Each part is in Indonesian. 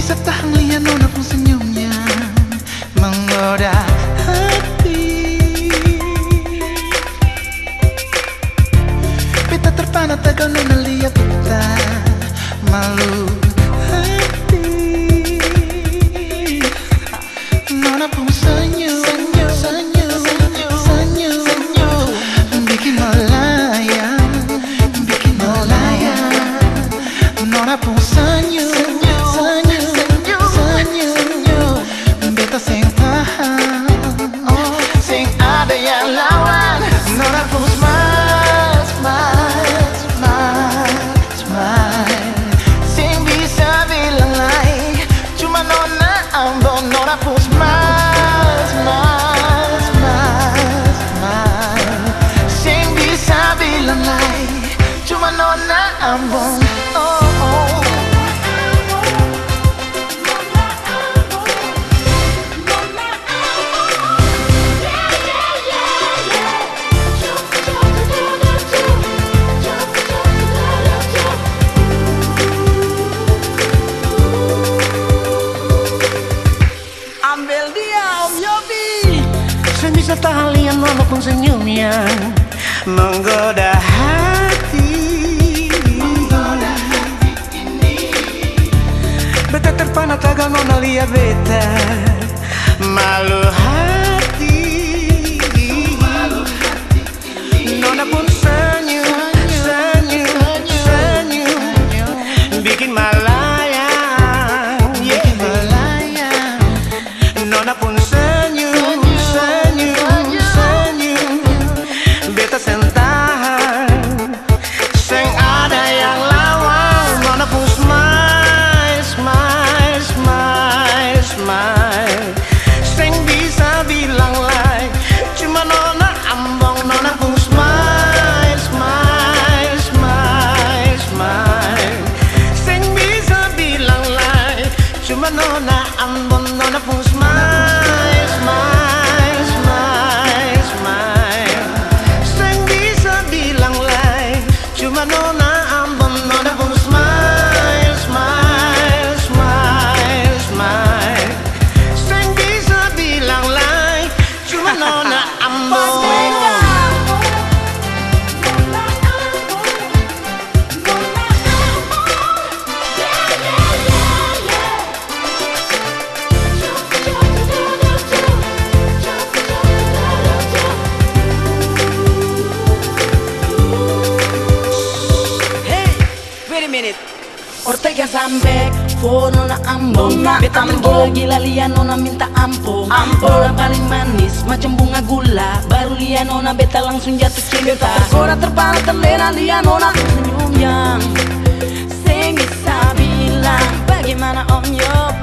Bisa tahan lihat nona pun senyumnya menggoda hati. Beta terpana tegal nona lihat beta malu hati. Nona pun senyum, senyum, senyum, senyum, bikin melayang, bikin melayang. Nona pun senyum, sing tahan, oh, sing ada yang lawan. Nona pun smile, smile, smile, smile. Sing bisa bilang lain, cuma nona ambon. Nona pun smile, smile, smile, smile. Sing bisa bilang lain, cuma nona ambon. Oh, oh. Ambil dia Om Yobi. Saya bisa tahan lihat nona pun senyum yang menggoda hati. Beta terpana tagal nona lihat beta malu hati. Nona pun senyum, senyum, senyum, bikin melayang, bikin melayang. Nona pun senyum, senyum, senyum, beta sentahan, sing ada yang lawan. Nona pun smile, smile, smile, smile. Sing bisa bilang lain, cuma nona ambong. Nona pun smile, smile, smile, smile. Sing bisa bilang lain, cuma nona ambong. Nona pun smile, smile, smile, smile. Sing bisa bilang lain, cuma nona ambon. Nona pun smile, smile, smile, smile. Sing bisa bilang lain, cuma nona ambon. Ortega sampai nona ambon. Beta menggila-gila liat nona minta ampun. Nona paling manis macam bunga gula. Baru liat nona beta langsung jatuh cinta. Beta terkorak terpana terlena liat nona senyum yang sing bisa bilang bagaimana Om Yob.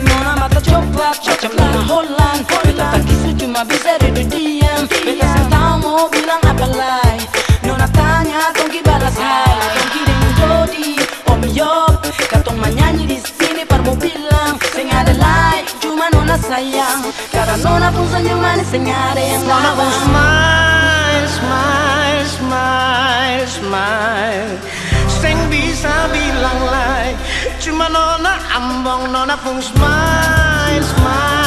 Nona mata coklat macam bunga Holland. Beta tak kisah cuma bisa duduk diam. Beta tak tahu mau bilang apa lagi. Nona tanya tongki balas hai. Tongki dengan Jody Om Yob, katong menyanyi di sini par mau bilang sing ada lain cuma nona sayang. Karena nona pun senyum manis sing ada yang lawan. Nona pun smile, smile, smile, smile. Sing bisa bilang lain, cuma nona ambong. Nona pun smile, smile.